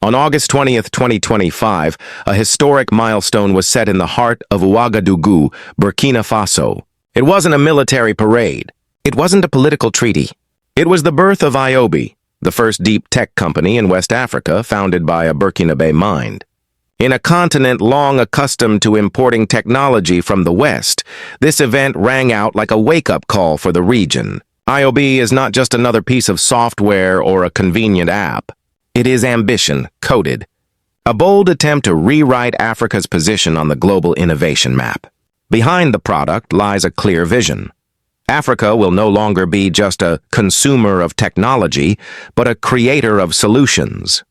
On August 20th, 2025, a historic milestone was set in the heart of Ouagadougou, Burkina Faso. It wasn't a military parade. It wasn't a political treaty. It was the birth of IOBI, the first deep tech company in West Africa founded by a Burkinabè mind. In a continent long accustomed to importing technology from the West, this event rang out like a wake-up call for the region. IOBI is not just another piece of software or a convenient app. It is ambition, coded. A bold attempt to rewrite Africa's position on the global innovation map. Behind the product lies a clear vision. Africa will no longer be just a consumer of technology, but a creator of solutions.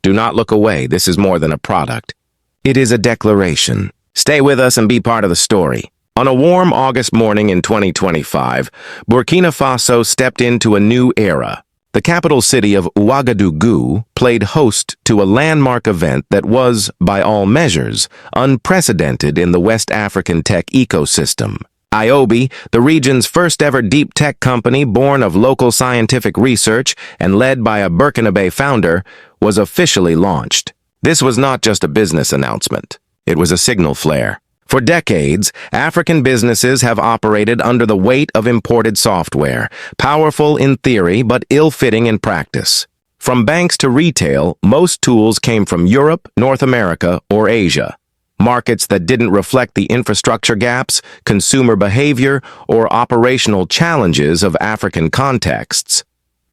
Do not look away, this is more than a product. It is a declaration. Stay with us and be part of the story. On a warm August morning in 2025, Burkina Faso stepped into a new era. The capital city of Ouagadougou played host to a landmark event that was, by all measures, unprecedented in the West African tech ecosystem. IOBI, the region's first-ever deep tech company born of local scientific research and led by a Burkinabè founder, was officially launched. This was not just a business announcement. It was a signal flare. For decades, African businesses have operated under the weight of imported software, powerful in theory but ill-fitting in practice. From banks to retail, most tools came from Europe, North America, or Asia. Markets that didn't reflect the infrastructure gaps, consumer behavior, or operational challenges of African contexts.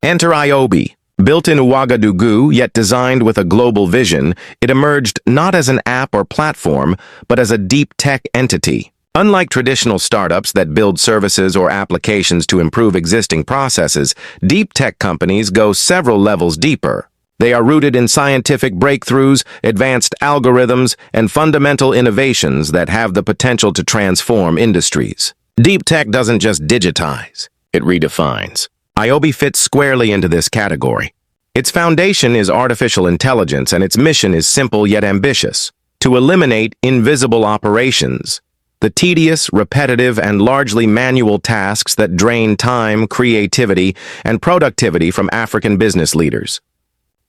Enter IOBI. Built in Ouagadougou, yet designed with a global vision, it emerged not as an app or platform, but as a deep tech entity. Unlike traditional startups that build services or applications to improve existing processes, deep tech companies go several levels deeper. They are rooted in scientific breakthroughs, advanced algorithms, and fundamental innovations that have the potential to transform industries. Deep tech doesn't just digitize, it redefines. IOBI fits squarely into this category. Its foundation is artificial intelligence, and its mission is simple yet ambitious: to eliminate invisible operations, the tedious, repetitive, and largely manual tasks that drain time, creativity, and productivity from African business leaders.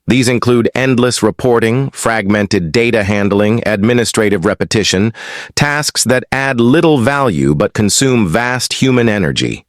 These include endless reporting, fragmented data handling, administrative repetition, tasks that add little value but consume vast human energy.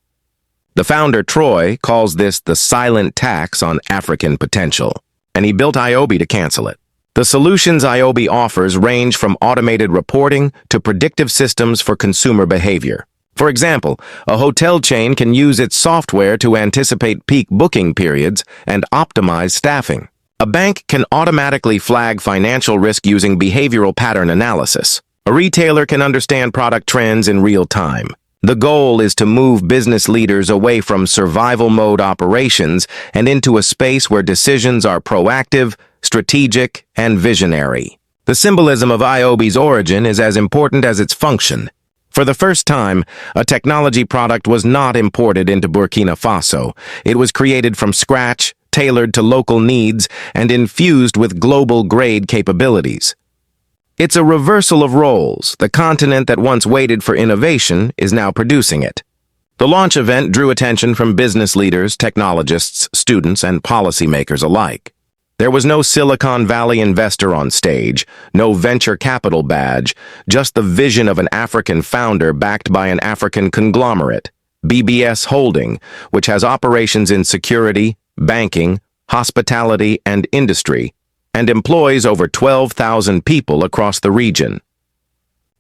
The founder, Traoré, calls this the silent tax on African potential, and he built IOBI to cancel it. The solutions IOBI offers range from automated reporting to predictive systems for consumer behavior. For example, a hotel chain can use its software to anticipate peak booking periods and optimize staffing. A bank can automatically flag financial risk using behavioral pattern analysis. A retailer can understand product trends in real time. The goal is to move business leaders away from survival mode operations and into a space where decisions are proactive, strategic, and visionary. The symbolism of IOBI's origin is as important as its function. For the first time, a technology product was not imported into Burkina Faso. It was created from scratch, tailored to local needs, and infused with global-grade capabilities. It's a reversal of roles. The continent that once waited for innovation is now producing it. The launch event drew attention from business leaders, technologists, students, and policymakers alike. There was no Silicon Valley investor on stage, no venture capital badge, just the vision of an African founder backed by an African conglomerate, BBS Holding, which has operations in security, banking, hospitality, and industry, and employs over 12,000 people across the region.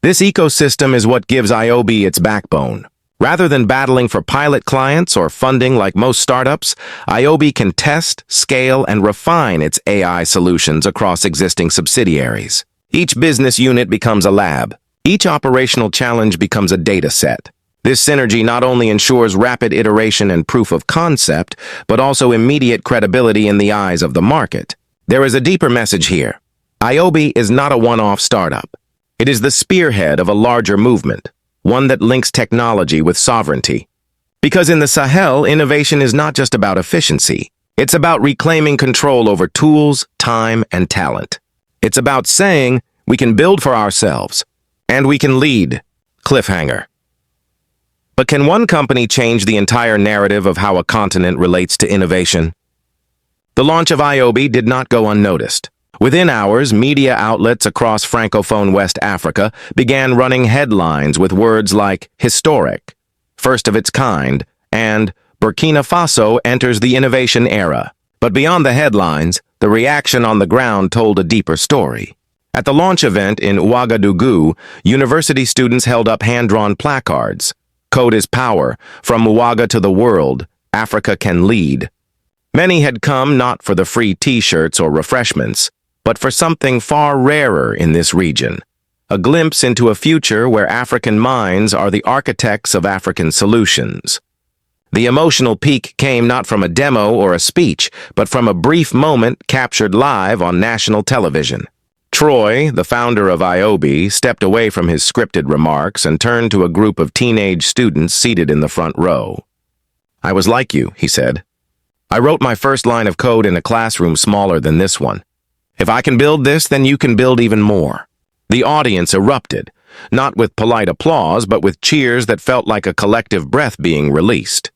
This ecosystem is what gives IOBI its backbone. Rather than battling for pilot clients or funding like most startups, IOBI can test, scale, and refine its AI solutions across existing subsidiaries. Each business unit becomes a lab. Each operational challenge becomes a data set. This synergy not only ensures rapid iteration and proof of concept, but also immediate credibility in the eyes of the market. There is a deeper message here. IOBI is not a one-off startup. It is the spearhead of a larger movement, one that links technology with sovereignty. Because in the Sahel, innovation is not just about efficiency. It's about reclaiming control over tools, time, and talent. It's about saying, we can build for ourselves, and we can lead. Cliffhanger. But can one company change the entire narrative of how a continent relates to innovation? The launch of IOBI did not go unnoticed. Within hours, media outlets across Francophone West Africa began running headlines with words like historic, first of its kind, and Burkina Faso enters the innovation era. But beyond the headlines, the reaction on the ground told a deeper story. At the launch event in Ouagadougou, university students held up hand-drawn placards. Code is power. From Ouaga to the world, Africa can lead. Many had come not for the free t-shirts or refreshments, but for something far rarer in this region. A glimpse into a future where African minds are the architects of African solutions. The emotional peak came not from a demo or a speech, but from a brief moment captured live on national television. Troy, the founder of IOBI, stepped away from his scripted remarks and turned to a group of teenage students seated in the front row. "I was like you," he said. "I wrote my first line of code in a classroom smaller than this one. If I can build this, then you can build even more." The audience erupted, not with polite applause, but with cheers that felt like a collective breath being released.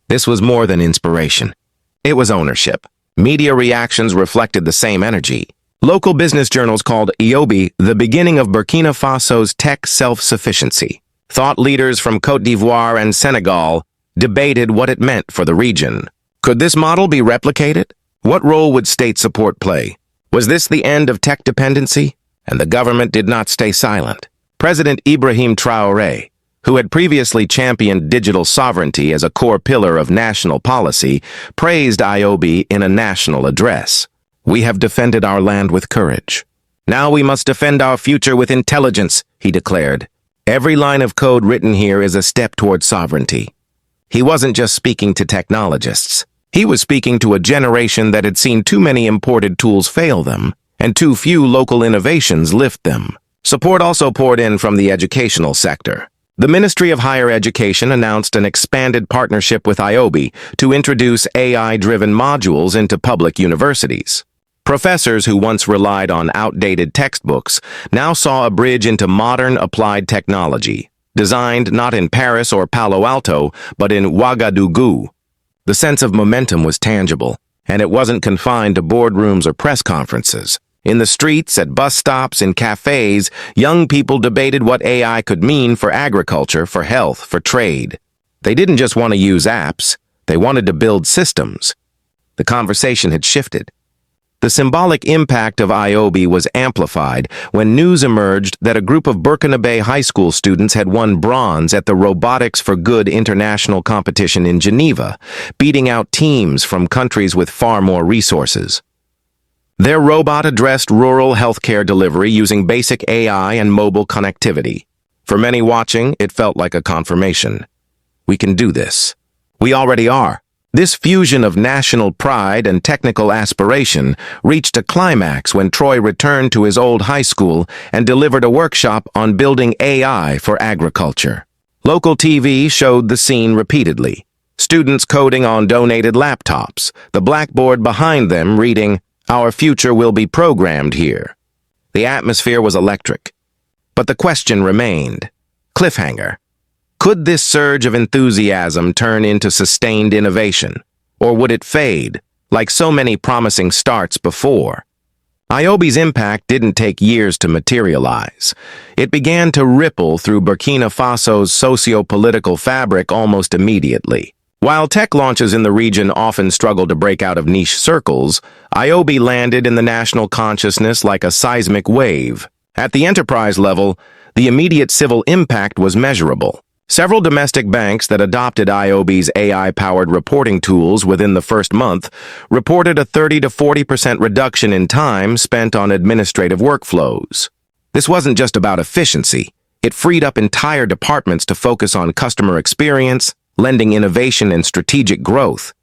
This was more than inspiration. It was ownership. Media reactions reflected the same energy. Local business journals called IOBI the beginning of Burkina Faso's tech self-sufficiency. Thought leaders from Côte d'Ivoire and Senegal debated what it meant for the region. Could this model be replicated? What role would state support play? Was this the end of tech dependency? And the government did not stay silent. President Ibrahim Traoré, who had previously championed digital sovereignty as a core pillar of national policy, praised IOBI in a national address. "We have defended our land with courage. Now we must defend our future with intelligence," he declared. "Every line of code written here is a step toward sovereignty." He wasn't just speaking to technologists. He was speaking to a generation that had seen too many imported tools fail them, and too few local innovations lift them. Support also poured in from the educational sector. The Ministry of Higher Education announced an expanded partnership with IOBI to introduce AI-driven modules into public universities. Professors who once relied on outdated textbooks now saw a bridge into modern applied technology, designed not in Paris or Palo Alto, but in Ouagadougou. The sense of momentum was tangible, and it wasn't confined to boardrooms or press conferences. In the streets, at bus stops, in cafes, young people debated what AI could mean for agriculture, for health, for trade. They didn't just want to use apps, they wanted to build systems. The conversation had shifted. The symbolic impact of IOBI was amplified when news emerged that a group of Burkinabè high school students had won bronze at the Robotics for Good international competition in Geneva, beating out teams from countries with far more resources. Their robot addressed rural healthcare delivery using basic AI and mobile connectivity. For many watching, it felt like a confirmation. We can do this. We already are. This fusion of national pride and technical aspiration reached a climax when Troy returned to his old high school and delivered a workshop on building AI for agriculture. Local TV showed the scene repeatedly. Students coding on donated laptops, the blackboard behind them reading, "Our future will be programmed here." The atmosphere was electric. But the question remained. Cliffhanger. Could this surge of enthusiasm turn into sustained innovation? Or would it fade, like so many promising starts before? IOBI's impact didn't take years to materialize. It began to ripple through Burkina Faso's socio-political fabric almost immediately. While tech launches in the region often struggle to break out of niche circles, IOBI landed in the national consciousness like a seismic wave. At the enterprise level, the immediate civil impact was measurable. Several domestic banks that adopted IOBI's AI-powered reporting tools within the first month reported a 30 to 40% reduction in time spent on administrative workflows. This wasn't just about efficiency. It freed up entire departments to focus on customer experience, lending innovation and strategic growth.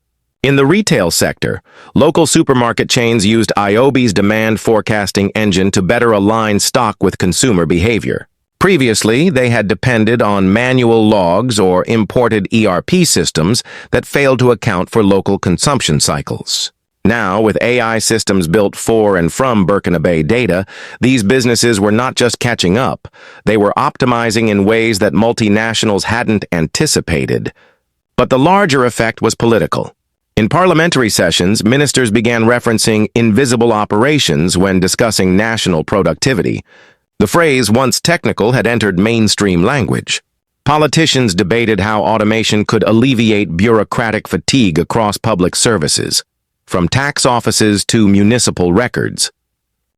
In the retail sector, local supermarket chains used IOBI's demand forecasting engine to better align stock with consumer behavior. Previously, they had depended on manual logs or imported ERP systems that failed to account for local consumption cycles. Now, with AI systems built for and from Burkinabè data, these businesses were not just catching up, they were optimizing in ways that multinationals hadn't anticipated. But the larger effect was political. In parliamentary sessions, ministers began referencing invisible operations when discussing national productivity. The phrase, once technical, had entered mainstream language. Politicians debated how automation could alleviate bureaucratic fatigue across public services, from tax offices to municipal records.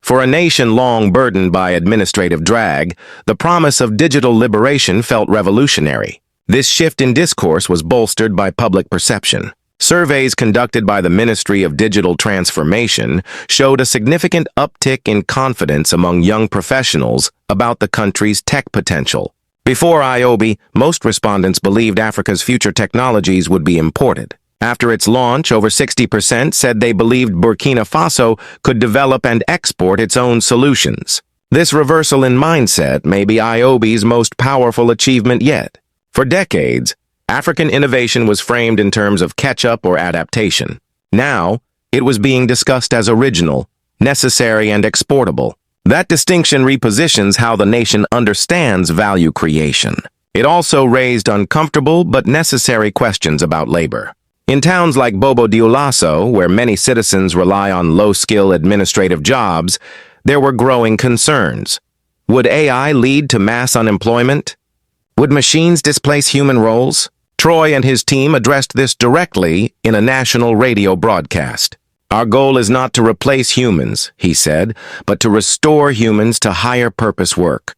For a nation long burdened by administrative drag, the promise of digital liberation felt revolutionary. This shift in discourse was bolstered by public perception. Surveys conducted by the Ministry of Digital Transformation showed a significant uptick in confidence among young professionals about the country's tech potential. Before IOBI, most respondents believed Africa's future technologies would be imported. After its launch, over 60% said they believed Burkina Faso could develop and export its own solutions. This reversal in mindset may be IOBI's most powerful achievement yet. For decades, African innovation was framed in terms of catch-up or adaptation. Now, it was being discussed as original, necessary, and exportable. That distinction repositions how the nation understands value creation. It also raised uncomfortable but necessary questions about labor. In towns like Bobo Dioulasso, where many citizens rely on low-skill administrative jobs, there were growing concerns. Would AI lead to mass unemployment? Would machines displace human roles? Troy and his team addressed this directly in a national radio broadcast. Our goal is not to replace humans, he said, but to restore humans to higher purpose work.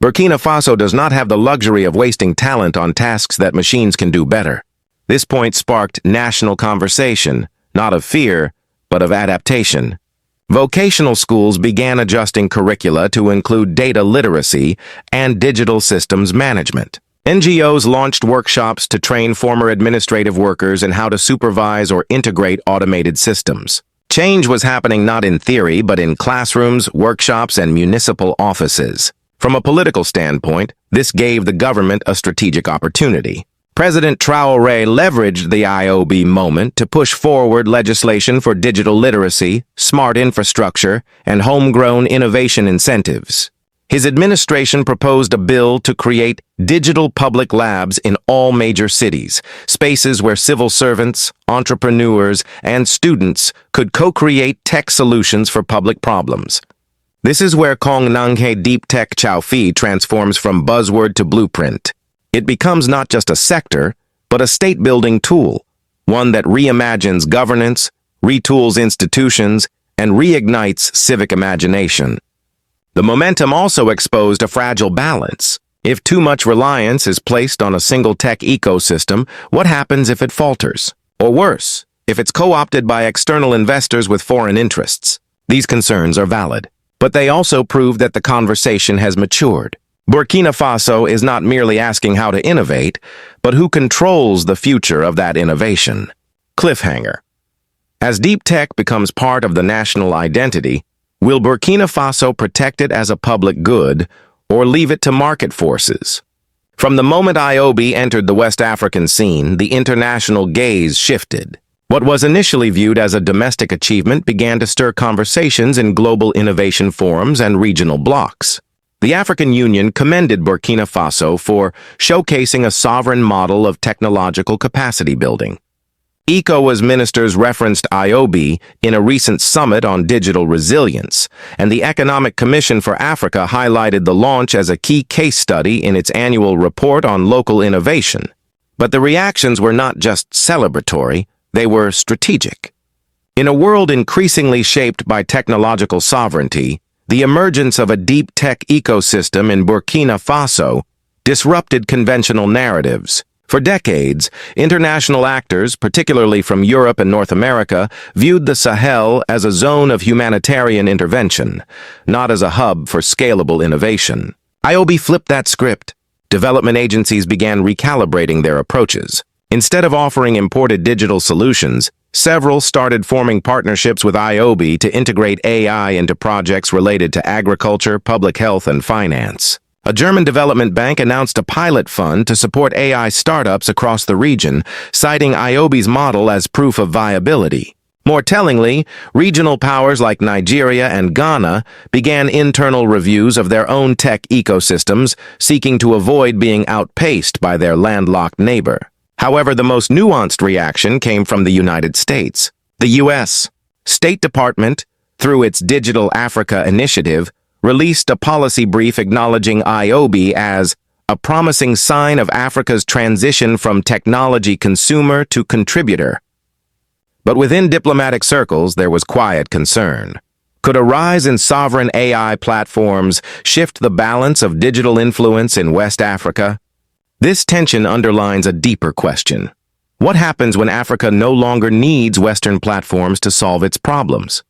Burkina Faso does not have the luxury of wasting talent on tasks that machines can do better. This point sparked national conversation, not of fear, but of adaptation. Vocational schools began adjusting curricula to include data literacy and digital systems management. NGOs launched workshops to train former administrative workers in how to supervise or integrate automated systems. Change was happening not in theory, but in classrooms, workshops, and municipal offices. From a political standpoint, this gave the government a strategic opportunity. President Traoré leveraged the IOBI moment to push forward legislation for digital literacy, smart infrastructure, and homegrown innovation incentives. His administration proposed a bill to create digital public labs in all major cities, spaces where civil servants, entrepreneurs, and students could co-create tech solutions for public problems. This is where Kong Nanghe Deep Tech Chow Phi transforms from buzzword to blueprint. It becomes not just a sector, but a state-building tool, one that reimagines governance, retools institutions, and reignites civic imagination. The momentum also exposed a fragile balance. If too much reliance is placed on a single tech ecosystem, what happens if it falters? Or worse, if it's co-opted by external investors with foreign interests? These concerns are valid, but they also prove that the conversation has matured. Burkina Faso is not merely asking how to innovate, but who controls the future of that innovation. Cliffhanger. As deep tech becomes part of the national identity, will Burkina Faso protect it as a public good or leave it to market forces? From the moment IOBI entered the West African scene, the international gaze shifted. What was initially viewed as a domestic achievement began to stir conversations in global innovation forums and regional blocs. The African Union commended Burkina Faso for showcasing a sovereign model of technological capacity building. ECOWAS ministers referenced IOBI in a recent summit on digital resilience, and the Economic Commission for Africa highlighted the launch as a key case study in its annual report on local innovation. But the reactions were not just celebratory, they were strategic. In a world increasingly shaped by technological sovereignty, the emergence of a deep tech ecosystem in Burkina Faso disrupted conventional narratives. For decades, international actors, particularly from Europe and North America, viewed the Sahel as a zone of humanitarian intervention, not as a hub for scalable innovation. IOBI flipped that script. Development agencies began recalibrating their approaches. Instead of offering imported digital solutions, several started forming partnerships with IOBI to integrate AI into projects related to agriculture, public health, and finance. A German development bank announced a pilot fund to support AI startups across the region, citing IOBI's model as proof of viability. More tellingly, regional powers like Nigeria and Ghana began internal reviews of their own tech ecosystems, seeking to avoid being outpaced by their landlocked neighbor. However, the most nuanced reaction came from the United States. The U.S. State Department, through its Digital Africa Initiative, released a policy brief acknowledging IOBI as a promising sign of Africa's transition from technology consumer to contributor. But within diplomatic circles, there was quiet concern. Could a rise in sovereign AI platforms shift the balance of digital influence in West Africa? This tension underlines a deeper question. What happens when Africa no longer needs Western platforms to solve its problems?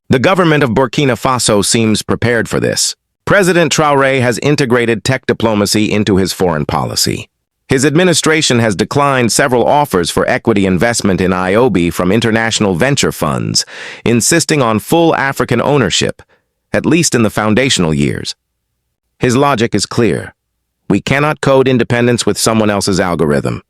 The government of Burkina Faso seems prepared for this. President Traoré has integrated tech diplomacy into his foreign policy. His administration has declined several offers for equity investment in IOBI from international venture funds, insisting on full African ownership, at least in the foundational years. His logic is clear. We cannot code independence with someone else's algorithm.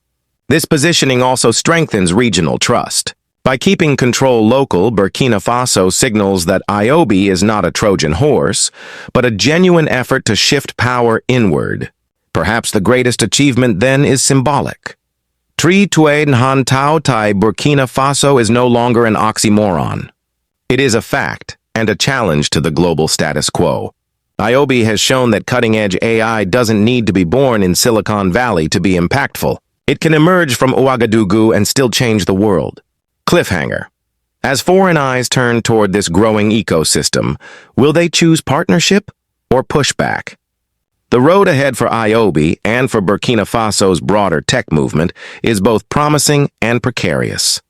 This positioning also strengthens regional trust. By keeping control local, Burkina Faso signals that IOBI is not a Trojan horse, but a genuine effort to shift power inward. Perhaps the greatest achievement then is symbolic. Tri Tue Nhan Tao Tai Burkina Faso is no longer an oxymoron. It is a fact and a challenge to the global status quo. IOBI has shown that cutting-edge AI doesn't need to be born in Silicon Valley to be impactful. It can emerge from Ouagadougou and still change the world. Cliffhanger. As foreign eyes turn toward this growing ecosystem, will they choose partnership or pushback? The road ahead for IOBI and for Burkina Faso's broader tech movement is both promising and precarious.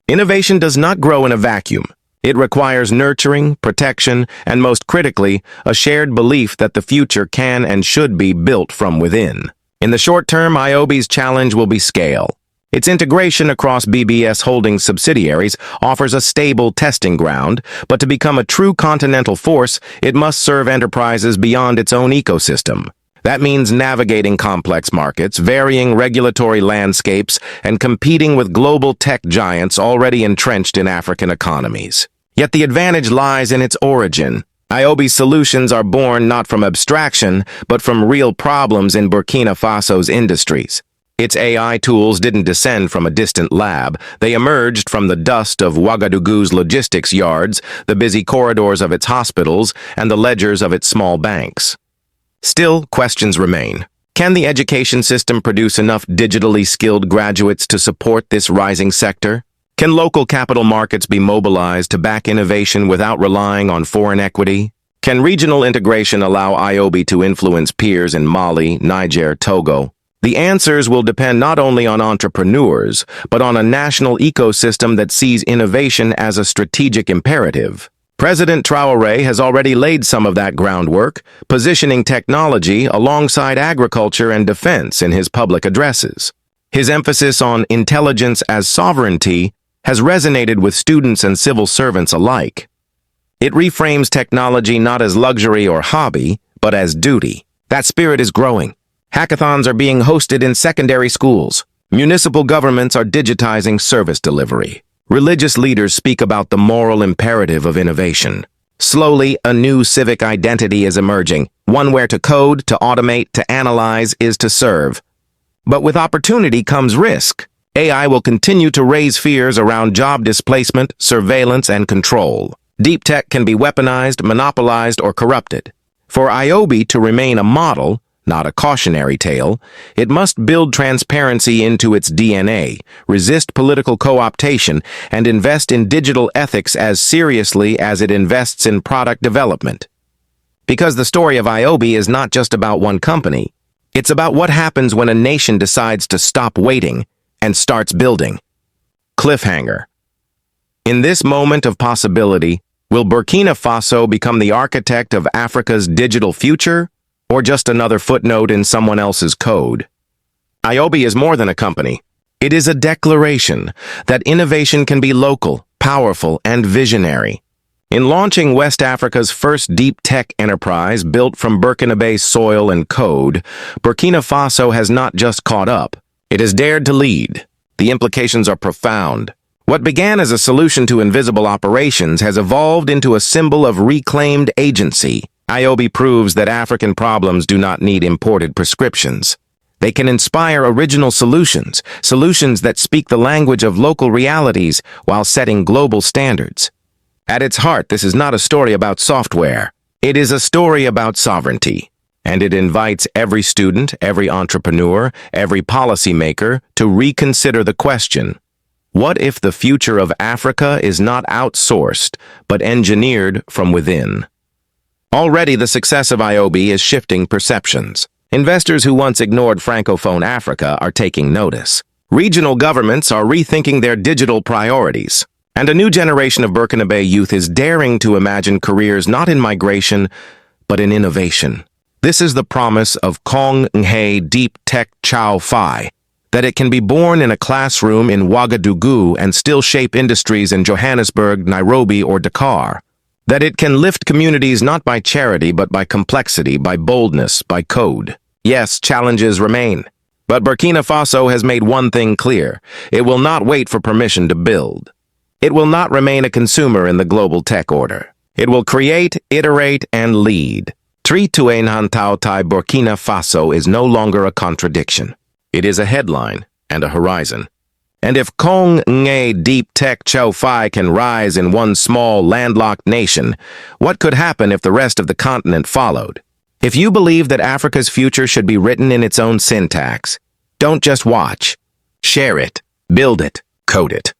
Innovation does not grow in a vacuum. It requires nurturing, protection, and most critically, a shared belief that the future can and should be built from within. In the short term, IOBI's challenge will be scale. Its integration across BBS Holdings subsidiaries offers a stable testing ground, but to become a true continental force, it must serve enterprises beyond its own ecosystem. That means navigating complex markets, varying regulatory landscapes, and competing with global tech giants already entrenched in African economies. Yet the advantage lies in its origin. IOBI's solutions are born not from abstraction, but from real problems in Burkina Faso's industries. Its AI tools didn't descend from a distant lab. They emerged from the dust of Ouagadougou's logistics yards, the busy corridors of its hospitals, and the ledgers of its small banks. Still, questions remain. Can the education system produce enough digitally skilled graduates to support this rising sector? Can local capital markets be mobilized to back innovation without relying on foreign equity? Can regional integration allow IOBI to influence peers in Mali, Niger, Togo? The answers will depend not only on entrepreneurs, but on a national ecosystem that sees innovation as a strategic imperative. President Traoré has already laid some of that groundwork, positioning technology alongside agriculture and defense in his public addresses. His emphasis on intelligence as sovereignty has resonated with students and civil servants alike. It reframes technology not as luxury or hobby, but as duty. That spirit is growing. Hackathons are being hosted in secondary schools. Municipal governments are digitizing service delivery. Religious leaders speak about the moral imperative of innovation. Slowly, a new civic identity is emerging, one where to code, to automate, to analyze is to serve. But with opportunity comes risk. AI will continue to raise fears around job displacement, surveillance, and control. Deep tech can be weaponized, monopolized, or corrupted. For IOBI to remain a model, not a cautionary tale, it must build transparency into its DNA, resist political co-optation, and invest in digital ethics as seriously as it invests in product development. Because the story of IOBI is not just about one company, it's about what happens when a nation decides to stop waiting and starts building. Cliffhanger. In this moment of possibility, will Burkina Faso become the architect of Africa's digital future, or just another footnote in someone else's code? IOBI is more than a company. It is a declaration that innovation can be local, powerful, and visionary. In launching West Africa's first deep tech enterprise built from Burkinabè soil and code, Burkina Faso has not just caught up, it has dared to lead. The implications are profound. What began as a solution to invisible operations has evolved into a symbol of reclaimed agency. IOBI proves that African problems do not need imported prescriptions. They can inspire original solutions, solutions that speak the language of local realities while setting global standards. At its heart, this is not a story about software. It is a story about sovereignty. And it invites every student, every entrepreneur, every policymaker to reconsider the question, what if the future of Africa is not outsourced, but engineered from within? Already, the success of IOBI is shifting perceptions. Investors who once ignored Francophone Africa are taking notice. Regional governments are rethinking their digital priorities. And a new generation of Burkinabè youth is daring to imagine careers not in migration, but in innovation. This is the promise of Kong Nghe Deep Tech Chow Phi, that it can be born in a classroom in Ouagadougou and still shape industries in Johannesburg, Nairobi, or Dakar. That it can lift communities not by charity but by complexity, by boldness, by code. Yes, challenges remain. But Burkina Faso has made one thing clear. It will not wait for permission to build. It will not remain a consumer in the global tech order. It will create, iterate, and lead. Tri Tuen Han Tao Tai Burkina Faso is no longer a contradiction. It is a headline and a horizon. And if Kong Nghe Deep Tech Chow Phi can rise in one small landlocked nation, what could happen if the rest of the continent followed? If you believe that Africa's future should be written in its own syntax, don't just watch. Share it, build it, code it.